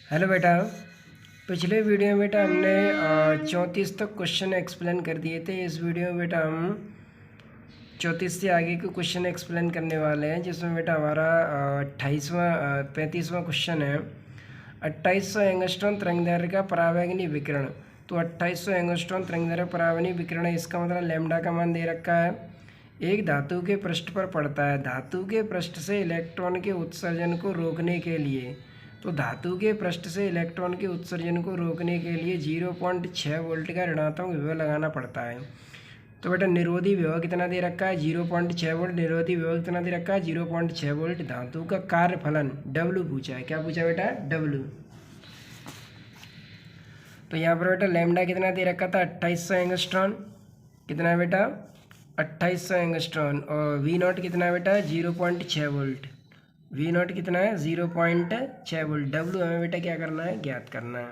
Hello बेटा। पिछले video में बेटा हमने 34 तक क्वेश्चन एक्सप्लेन कर दिए थे। इस वीडियो में बेटा हम 34 से आगे के क्वेश्चन एक्सप्लेन करने वाले हैं, जिसमें बेटा हमारा 35वां क्वेश्चन है। 2800 एंगस्ट्रॉन तरंगदैर्घ्य का परावैंगनी विकिरण। तो 2800 एंगस्ट्रॉन तरंगदैर्घ्य परावैंगनी विकिरण है, इसका मतलब लैम्डा का मान दे रखा है। एक धातु के पृष्ठ पर पड़ता है। धातु के पृष्ठ से इलेक्ट्रॉन के उत्सर्जन को रोकने के लिए, तो धातु के पृष्ठ से इलेक्ट्रॉन के उत्सर्जन को रोकने के लिए 0.6 वोल्ट का ऋणात्मक विभव लगाना पड़ता है। तो बेटा निरोधी विभव कितना दे रखा है? 0.6 वोल्ट। निरोधी विभव कितना दे रखा है? 0.6 वोल्ट। धातु का कार्यफलन W पूछा है। क्या पूछा बेटा? W। तो यहाँ पर बेटा लैम्डा कितना दे रखा था? 2800 एंगस्ट्रॉन। कितना है बेटा? 2800 एंगस्ट्रॉन। और V नॉट कितना है बेटा? 0.6 वोल्ट। V नॉट कितना है? 0.6 वोल्ट। W हमें बेटा क्या करना है? ज्ञात करना है।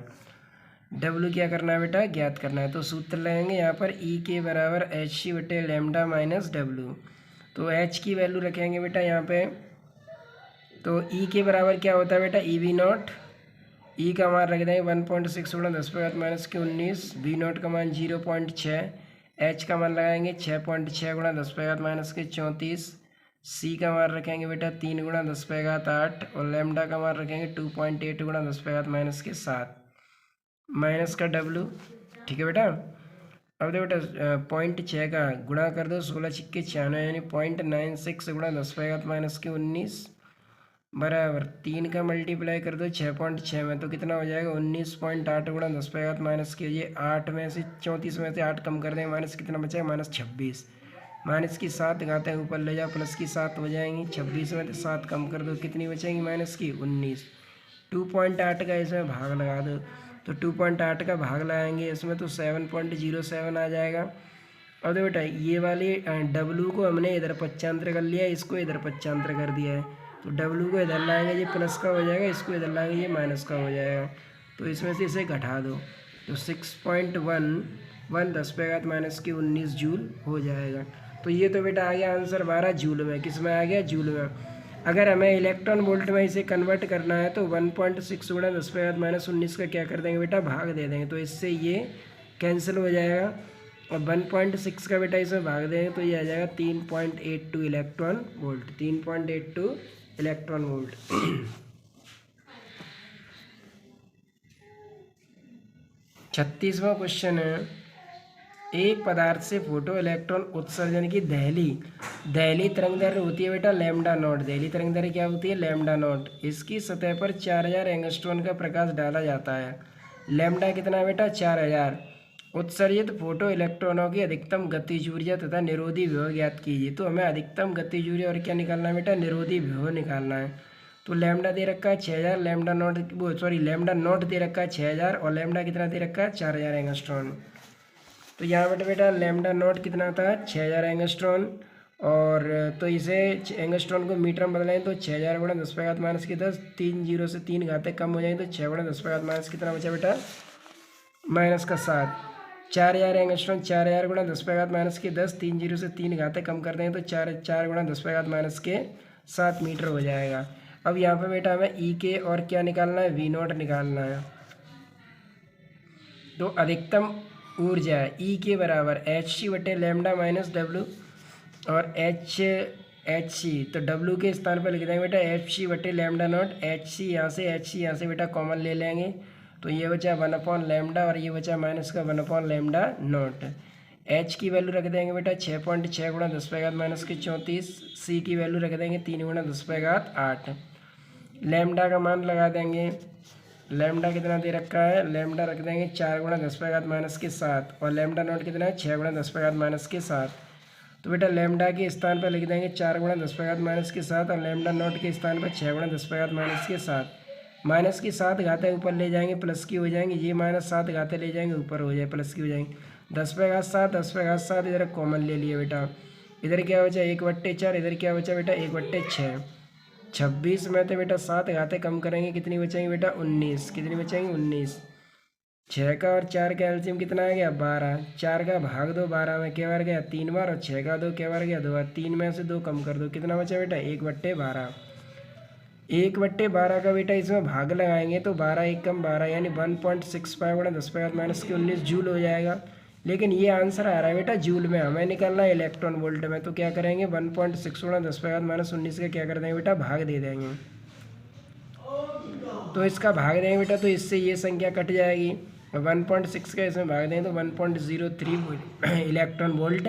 W क्या करना है बेटा? ज्ञात करना है। तो सूत्र लगेंगे यहाँ पर E के बराबर Hc बटे लैम्डा माइनस W। तो H की वैल्यू रखेंगे बेटा यहाँ पे। तो E के बराबर क्या होता है बेटा? EV not. ई का मान रख देंगे 1.6 गुणा 10 माइनस के 19। V नॉट का मान 0.6। H का मान लगाएंगे 6.6 गुणा 10 माइनस के 34। C का मान रखेंगे बेटा 3 गुणा 10 8। और लैम्डा का मान रखेंगे 2.8 गुणा 10 माइनस के 7 माइनस का W। ठीक है बेटा। अब देखो बेटा 0.6 का गुणा कर दो 16×6 = 96, यानी 0.96 गुणा 10 माइनस के 19 बराबर 3 का मल्टीप्लाई कर दो 6.6 में, तो कितना हो जाएगा? 19.8 गुणा 10 माइनस के ये 8 में से 34 में से 8 कम कर देंगे, माइनस कितना बचेगा? -26। माइनस की 7 घातें ऊपर ले जाओ, प्लस की 7 हो जाएंगी। 26 में से 7 कम कर दो, कितनी बचेंगी? माइनस की 19। 2.8 का इसमें भाग लगा दो, तो 2.8 का भाग लगाएंगे इसमें तो 7.07 आ जाएगा। अब देखो बेटा ये वाली W को हमने इधर पक्षांतर कर लिया, इसको इधर पक्षांतर कर दिया है। तो W को इधर लाएंगे ये प्लस का हो जाएगा, इसको इधर लाएंगे ये माइनस का हो जाएगा। तो इसमें से इसे घटा दो, तो 6.11 10 के -19 जूल हो जाएगा। तो ये तो बेटा आ गया आंसर 12 जूल में। किस में आ गया? जूल में। अगर हमें इलेक्ट्रॉन वोल्ट में इसे कन्वर्ट करना है तो 1.6 गुणा 10 -19 का क्या कर देंगे बेटा? भाग दे देंगे, तो इससे ये कैंसिल हो जाएगा। और 1.6 का बेटा इसमें भाग देंगे तो ये आ जाएगा 3.82 इलेक्ट्रॉन वोल्ट। 3.82 electron volt. 36वां क्वेश्चन है। एक पदार्थ से फोटो इलेक्ट्रॉन उत्सर्जन की दहली तरंगदैर्घ्य होती है बेटा लैम्डा नॉट। दहली तरंगदैर्घ्य क्या होती है? Lambda naught. इसकी सतह पर 4000 एंगस्ट्रॉन का प्रकाश डाला जाता है। लैम्डा कितना है बेटा? 4000। उत्सर्जित फोटो इलेक्ट्रॉनों की अधिकतम गतिज ऊर्जा तथा निरोधी विभव ज्ञात कीजिए। तो हमें अधिकतम गतिज ऊर्जा और क्या निकालना है बेटा? निरोधी विभव निकालना है। तो लैम्डा दे रखा है 6000, lambda naught lambda not they रखा है 6000, और लैम्डा कितना दे रखा है? 4000 एंगस्ट्रॉन। तो यहाँ पर बेटा लैम्डा नॉट कितना था? 6000 एंगस्ट्रॉन। और तो इसे एंगस्ट्रॉन को मीटर में बदलें तो 6000 गुणा 10 के 10, 3 जीरो से 3 घातें कम हो जाएंगी, तो 6 गुणा 10 कितना बचा बेटा? माइनस का 7। 4000 एंगस्ट्रॉन 4000 गुणा 10 के 10, 3 जीरो से 3 घातें कम कर देंगे तो 4 गुणा 10 के 7 मीटर हो जाएगा। अब यहाँ पे बेटा हमें ई के और क्या निकालना है? वी नॉट निकालना है। तो अधिकतम ऊर्जा ई के बराबर Hc बटे लैम्डा माइनस W। और Hc तो W के स्थान पर लिख देंगे बेटा Hc बटे लैम्डा नॉट। Hc यहाँ से बेटा कॉमन ले लेंगे, तो ये बचा 1 लैम्डा और ये बचा माइनस का 1 लैम्डा नॉट। H की वैल्यू रख देंगे बेटा 6.6 गुणा 10 के 34। C की वैल्यू रख देंगे 3 गुणा 10 8। लैम्डा का मान लगा देंगे। लैम्डा कितना दे रखा है? लैम्डा रख देंगे 4 गुणा 10 के 7, और लैम्डा नॉट कितना है? 6 गुणा 10 के 7। तो बेटा लैम्डा के स्थान पर लिख देंगे 4 गुणा 10 के 7, और लैम्डा नॉट के स्थान पर 6 गुणा 10 के 7। माइनस की 7 घातें ऊपर ले जाएंगे, प्लस की हो जाएंगी। ये -7 घातें ले जाएंगे ऊपर हो जाए, प्लस की हो जाएंगी। 10 इधर कॉमन ले लिए बेटा। इधर क्या बचा? 1/4। इधर क्या बचा बेटा? 1/6। 26 में तो बेटा 7 घातें कम करेंगे, कितनी बचेंगी बेटा? 19। कितनी बचेंगी? 19। 6 का और 4 का एलसीएम कितना आ गया? 12। 4 का भाग दो 12 में, क्या बार गया? 3 बार। और 6 का 2 क्या बार गया? 2 बार। 3 में से 2 कम कर दो, कितना बचा बेटा? 1/12। 1/12 का बेटा इसमें भाग लगाएंगे तो 12 एक कम 12 यानी 1.65 गुणा 10⁻⁻19 जूल हो जाएगा। लेकिन ये आंसर आ रहा है बेटा जूल में, हमें निकालना है इलेक्ट्रॉन वोल्ट में। तो क्या करेंगे 1.6 गुणा 10⁻⁻19 का क्या कर देंगे बेटा भाग दे देंगे। तो इसका भाग देंगे बेटा तो इससे ये संख्या कट जाएगी। 1.6 का इसमें भाग देंगे तो 1.03 इलेक्ट्रॉन वोल्ट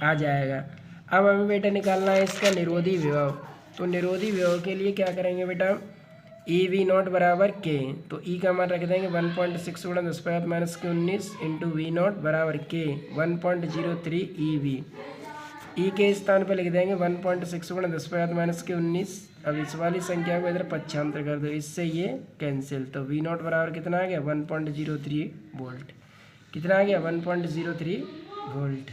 आ जाएगा। अब हमें बेटा निकालना है इसका निरोधी विभव। तो निरोधी विभव के लिए क्या करेंगे बेटा EV0 बराबर के, तो ई का मान रख देंगे 1.6 गुणा 10⁻⁻19 इंटू V0 बराबर के 1.03 EV। ई के स्थान पर लिख देंगे 1.6 गुणा 10⁻⁻19। अब इस वाली संख्या को इधर पक्षांतर कर दो, इससे ये कैंसिल। तो V0 बराबर कितना आ गया 1.03 वोल्ट। कितना आ गया 1.03 वोल्ट।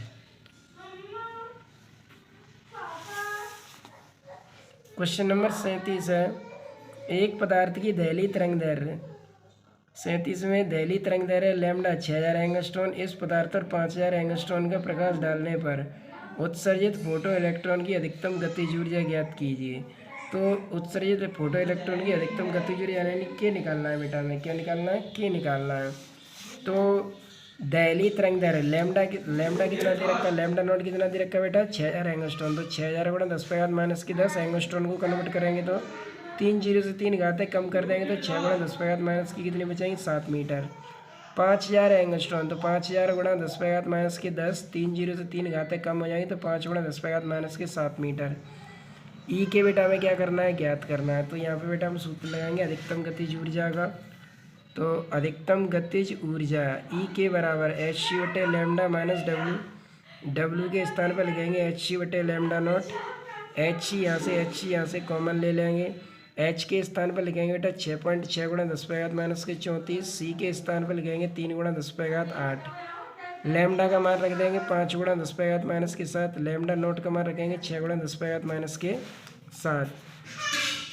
क्वेश्चन नंबर 37 है, एक पदार्थ की दहली तरंग दैर्ध्य 37 में दहली तरंग दैर्ध्य लैम्डा 6000 एंगस्ट्रॉन। इस पदार्थ पर 5000 एंगस्ट्रॉन का प्रकाश डालने पर उत्सर्जित फोटो इलेक्ट्रॉन की अधिकतम गतिज ऊर्जा ज्ञात कीजिए। तो उत्सर्जित फोटो इलेक्ट्रॉन की अधिकतम गतिज ऊर्जा यानी के निकालना है बेटा, हमें क्या निकालना है के निकालना है। तो दहली तरंग दैर्ध्य लैम्डा कितना दे रखा है, लैम्डा नॉट कितना दे रखा है बेटा 6000 एंगस्ट्रॉन। तो 6000 गुणा 10⁻⁻10 एंगस्ट्रॉन को कन्वर्ट करेंगे तो 3 जीरो से 3 घातें कम कर देंगे तो 6 गुणा 10⁻⁻ की कितनी बचेंगी 7 मीटर। 5000 एंगस्ट्रॉन, तो 5000 गुणा 10⁻⁻10 3 जीरो से 3 घातें कम हो जाएंगी तो 5 गुणा 10⁻⁻7 मीटर। ई के बेटा हमें क्या करना है ज्ञात करना है। तो यहाँ पे बेटा हम सूत्र लगाएंगे अधिकतम गतिज ऊर्जा का। तो अधिकतम गतिज ऊर्जा ई के बराबर hc/λ माइनस डब्ल्यू के स्थान पर लिखेंगे hc/λ नॉट। यहाँ से कॉमन ले लेंगे। h के स्थान पर लिखेंगे बेटा 6.6 गुणा 10⁻⁻34। सी के स्थान पर लिखेंगे 3 गुणा 10⁻8। लैम्डा का मान रख देंगे 5 गुणा 10⁻⁻ के साथ। लैम्डा नोट का मान रखेंगे 6 गुणा 10⁻⁻ के साथ।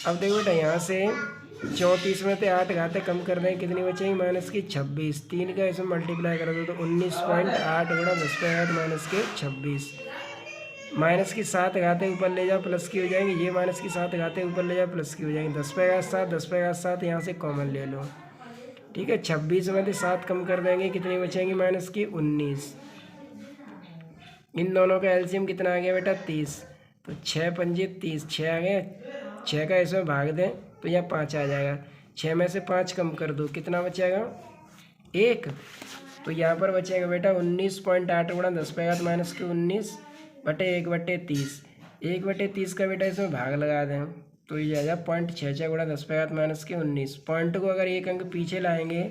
अब देखो बेटा यहाँ से 34 में से 8 घातें कम कर दें कितनी बचेंगी माइनस की 26। 3 का इसमें मल्टीप्लाई कर दो तो 19.8 गुणा 10⁻⁻ के 26। माइनस की 7 घातें ऊपर ले जाओ प्लस की हो जाएंगी। ये माइनस की 7 घातें ऊपर ले जाओ प्लस की हो जाएंगी। 10⁻7 यहाँ से कॉमन ले लो। ठीक है 26 में से 7 कम कर देंगे कितनी बचेंगी माइनस की 19। इन दोनों का एलसीएम कितना आ गया बेटा 30। तो 6 पंजे 30, 6 आ गया। 6 का इसमें भाग दें तो यहाँ 5 आ जाएगा। 6 में से 5 कम कर दो कितना बचेगा 1। तो यहाँ पर बचेगा बेटा 19.8 गुणा 10⁻⁻ के 19 बटे 1/30। 1/30 का बेटा इसमें भाग लगा दें तो ये जाएगा 0.66 गुणा 10⁻⁻ के 19। पॉइंट को अगर एक अंक पीछे लाएंगे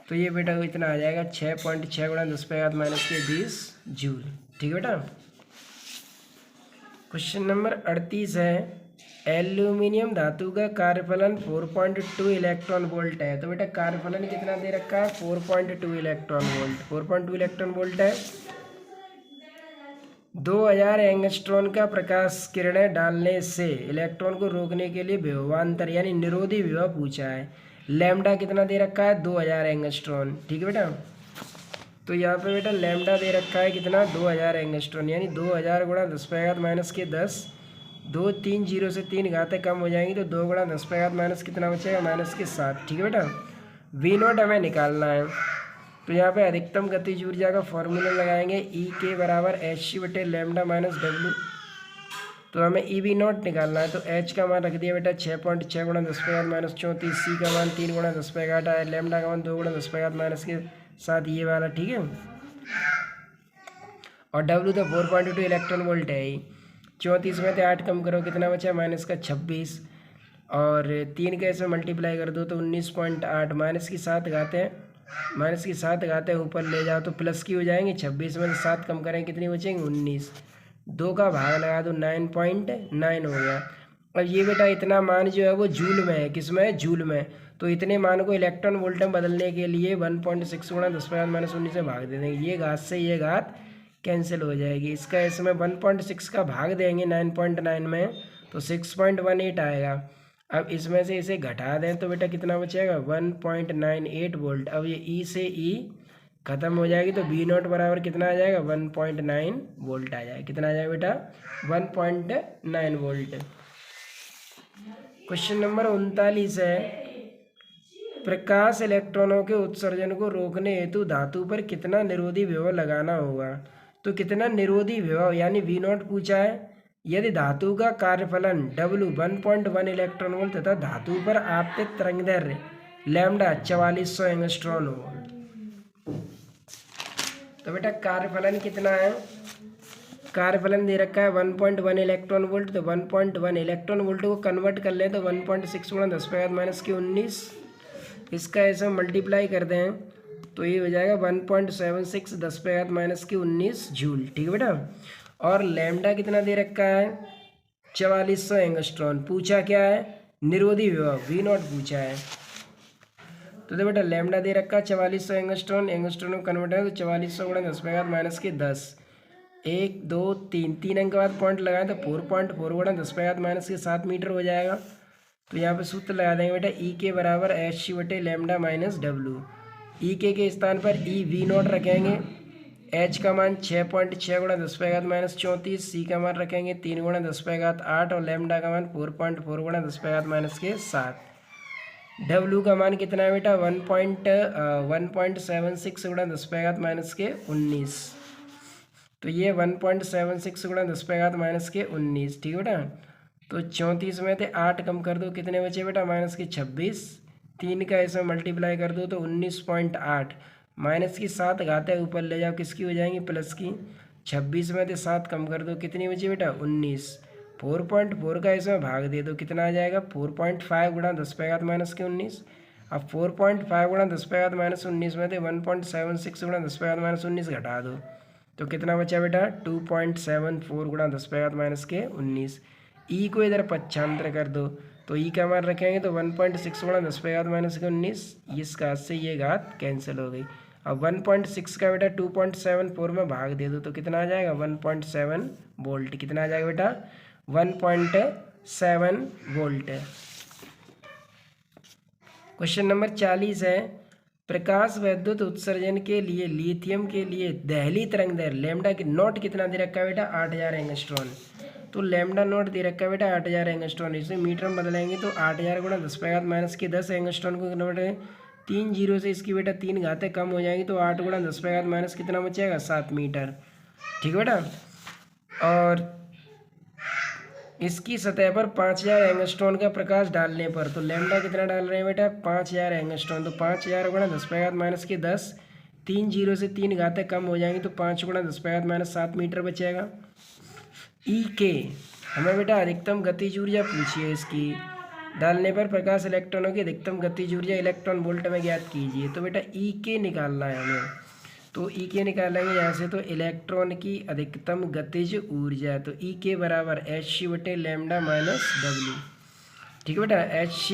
तो ये बेटा इतना आ जाएगा 6.6 गुणा 10⁻⁻ के 20 जूल। ठीक है बेटा। क्वेश्चन नंबर 38 है, एल्यूमिनियम धातु का कार्यफलन 4.2 इलेक्ट्रॉन वोल्ट है। तो बेटा कार्यफलन कितना दे रखा है 4.2 इलेक्ट्रॉन वोल्ट। 4.2 इलेक्ट्रॉन वोल्ट है। 2000 एंगस्ट्रॉन का प्रकाश किरणें डालने से इलेक्ट्रॉन को रोकने के लिए विभवांतर यानी निरोधी विभव पूछा है। लैम्डा कितना दे रखा है 2000 एंगस्ट्रॉन। ठीक है बेटा। तो यहाँ पे बेटा लैम्डा दे रखा है कितना 2000 एंगस्ट्रॉन यानी 2000 गुणा 10⁻⁻ के 10। 2 3 जीरो से 3 घातें कम हो जाएंगी तो 2 गुणा 10⁻⁻ कितना बचेगा माइनस के 7। ठीक है बेटा। V0 हमें निकालना है। तो यहाँ पे अधिकतम गतिज ऊर्जा का फॉर्मूला लगाएंगे ई के बराबर hc/λ माइनस डब्ल्यू। तो हमें EV0 निकालना है। तो h का मान रख दिया बेटा 6.6 गुणा 10⁻⁻34। सी का मान 3 गुणा 10⁻8 है। लैम्डा का मान 2 गुणा 10⁻⁻ के साथ ये वाला। ठीक है। और W तो 4.2 इलेक्ट्रॉन वोल्ट है ही। 34 में से 8 कम करो कितना बचा माइनस का 26। और 3 का इसमें मल्टीप्लाई कर दो तो 19.8। माइनस की 7 घातें ऊपर ले जाओ तो प्लस की हो जाएंगी। 26 में से 7 कम करें कितनी बचेंगी 19। 2 का भाग लगा दो 9.9 हो गया। अब ये बेटा इतना मान जो है वो जूल में है। किस में है जूल में। तो इतने मान को इलेक्ट्रॉन वोल्ट में बदलने के लिए 1.6 गुणा 10⁻⁻19 से भाग दे देंगे। ये घात से ये घात कैंसिल हो जाएगी। इसका इसमें 1.6 का भाग देंगे 9.9 में तो 6.18 आएगा। अब इसमें से इसे घटा दें तो बेटा कितना बचेगा 1.98 वोल्ट। अब ये ई से ई खत्म हो जाएगी तो V0 बराबर कितना आ जाएगा 1.9 वोल्ट आ जाएगा। कितना आ जाएगा बेटा 1.9 वोल्ट। क्वेश्चन नंबर 39 है, प्रकाश इलेक्ट्रॉनों के उत्सर्जन को रोकने हेतु धातु पर कितना निरोधी विभव लगाना होगा। तो कितना निरोधी विभव यानी V0 पूछा है। यदि धातु का कार्यफलन W 1.1 इलेक्ट्रॉन वोल्ट तथा धातु पर आपतित तरंगदैर्ध्य लैम्डा 4400 एंगस्ट्रॉन हो, तो बेटा कार्यफलन कितना है। कार्यफलन दे रखा है 1.1 इलेक्ट्रॉन वोल्ट, तो 1.1 इलेक्ट्रॉन वोल्ट को कन्वर्ट कर ले तो 1.6 गुणा 10⁻⁻⁻19, इसका ऐसे मल्टीप्लाई कर दें तो ये हो जाएगा 1.76 10⁻⁻⁻19 जूल। ठीक है बेटा। और लैम्डा कितना दे रखा है 4400 एंगस्ट्रॉन। पूछा क्या है निरोधी विभव V0 पूछा है। तो बेटा लैम्डा दे रखा है 4400 एंगस्ट्रॉन, एंगस्ट्रॉन को कन्वर्ट है तो 4400 गुणा 10⁻⁻10, 1 2 3 3 अंक के बाद पॉइंट लगाए तो 4.4 गुणा 10⁻⁻7 मीटर हो जाएगा। तो यहाँ पे सूत्र लगा देंगे बेटा ई के बराबर Hc बटे लैम्डा माइनस डब्ल्यू। ई के स्थान पर ई V0 रखेंगे, H का मान 6.6 गुणा 10⁻⁻34, सी का मान रखेंगे 3 गुणा 10⁻8 और लैम्डा का मान 4.4 गुणा 10⁻⁻7। डब्ल्यू का मान कितना है बेटा 1.76 गुणा 10⁻⁻19। तो ये 1.76 गुणा 10⁻⁻19। ठीक है बेटा। तो 34 में से 8 कम कर दो कितने बचे बेटा -26, 3 का इसमें मल्टीप्लाई कर दो तो 19.8, -7 घाते ऊपर ले जाओ किसकी हो जाएंगी प्लस की। 26 में से 7 कम कर दो कितनी बची बेटा 19, 4.4 का इसमें भाग दे दो कितना आ जाएगा 4.5 गुणा 10⁻⁻19। अब 4.5 गुणा 10⁻⁻19 में से 1.76 गुणा 10⁻⁻19 घटा दो तो कितना बचा बेटा 2.74 गुणा 10⁻⁻19। ई को इधर पक्षांतर कर दो तो ई का मान रखेंगे तो 1.6 गुणा 10⁻⁻19, इसका हाथ से ये घात कैंसिल हो गई। अब 1.6 का बेटा 2.74 में भाग दे दो तो कितना आ जाएगा 1.7 वोल्ट। कितना आ जाएगा बेटा 1.7 वोल्ट। क्वेश्चन नंबर 40 है, प्रकाश विद्युत उत्सर्जन के लिए लिथियम के लिए दहली तरंगदैर्घ्य लैम्डा की नोट कितना दे रखा है बेटा 8000 एंगस्ट्रॉन। तो लैम्डा नोट दे रखा है बेटा 8000 एंगस्ट्रॉन, इसे मीटर में बदलेंगे तो 8000 गुणा 10⁻⁻10 एंगस्ट्रॉन को कन्वर्ट है 3 जीरो से इसकी बेटा 3 घातें कम हो जाएंगी तो 8 गुणा 10⁻⁻ कितना बचेगा 7 मीटर। ठीक है बेटा। और इसकी सतह पर 5000 एंगस्ट्रॉन का प्रकाश डालने पर तो लैम्डा कितना डाल रहे हैं बेटा 5000 एंगस्ट्रॉन, तो 5000 गुणा 10⁻⁻10, 3 जीरो से 3 घातें कम हो जाएंगी तो 5 गुणा 10⁻⁻7 मीटर बचेगा। ई के हमें बेटा अधिकतम गतिज ऊर्जा पूछिए, इसकी डालने पर प्रकाश इलेक्ट्रॉनों की अधिकतम गतिज ऊर्जा इलेक्ट्रॉन वोल्ट में ज्ञात कीजिए। तो बेटा ई के निकालना है हमें, तो ई के निकालेंगे यहाँ से तो इलेक्ट्रॉन की अधिकतम गतिज ऊर्जा, तो ई के बराबर Hc बटे लैम्डा माइनस डब्ल्यू। ठीक है बेटा Hc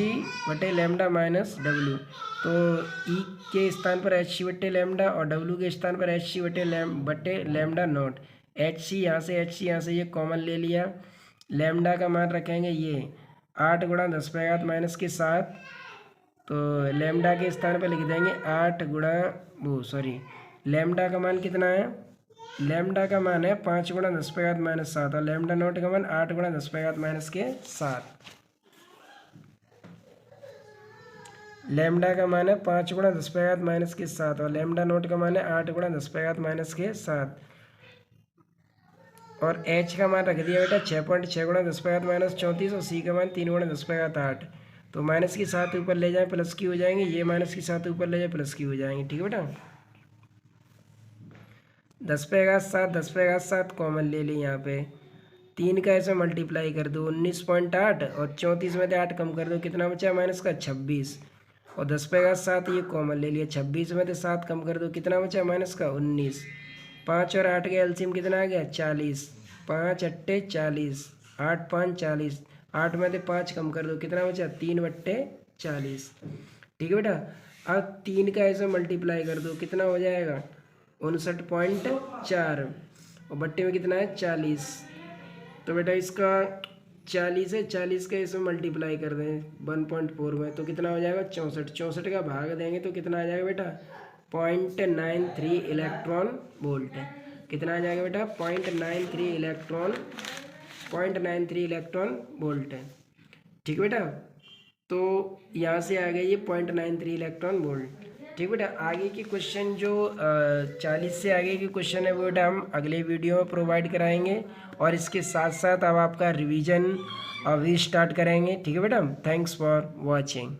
बटे लैम्डा माइनस डब्ल्यू, तो ई के स्थान पर Hc बटे लैम्डा और डब्ल्यू के स्थान पर Hc बटे लैम्डा नॉट। Hc यहाँ से ये कॉमन ले लिया, लैम्डा का मान रखेंगे ये 8 गुणा 10⁻⁻7, तो लैम्डा के स्थान पर लिख देंगे 8 गुणा लैम्डा का मान कितना है, लैम्डा का मान है 5 गुणा 10⁻⁻7 और लैम्डा नोट का मान 8 गुणा 10⁻⁻7। लैम्डा का मान है 5 गुणा 10⁻⁻7 और लैम्डा नोट का मान है 8 गुणा 10⁻⁻7 और H का मान रख दिया बेटा 6.6 गुणा 10⁻⁻34 और C का मान 3 गुणा 10⁻8। तो माइनस की 7 ऊपर ले जाए प्लस की हो जाएंगे, ये माइनस की 7 ऊपर ले जाए प्लस की हो जाएंगे। ठीक है बेटा 10⁻7 कॉमन ले ली, यहाँ पे 3 का ऐसे मल्टीप्लाई कर दो 19.8 और 34 में से 8 कम कर दो कितना बचा माइनस का 26 और 10⁻7 ये कॉमन ले लिया, 26 में से 7 कम कर दो कितना बचा माइनस का 19। 5 और 8 का एलसीएम कितना आ गया 40, 5 अट्टे 40, 8 5 40, 8 में से 5 कम कर दो कितना बचा 3 बट्टे 40। ठीक है बेटा। अब 3 का ऐसे मल्टीप्लाई कर दो कितना हो जाएगा 59.4 और बट्टे में कितना है 40, तो बेटा इसका 40 है, 40 का इसमें मल्टीप्लाई कर दें 1.4 में तो कितना हो जाएगा 64, 64 का भाग देंगे तो कितना आ जाएगा बेटा 0.93 इलेक्ट्रॉन वोल्ट। कितना आ जाएगा बेटा 0.93 इलेक्ट्रॉन वोल्ट। ठीक है बेटा। तो यहाँ से आ गया ये 0.93 इलेक्ट्रॉन वोल्ट। ठीक बेटा, आगे की क्वेश्चन जो 40 से आगे की क्वेश्चन है वो बेटा हम अगले वीडियो में प्रोवाइड कराएंगे, और इसके साथ साथ अब आपका रिवीजन अभी स्टार्ट करेंगे। ठीक है बेटा, थैंक्स फॉर वॉचिंग।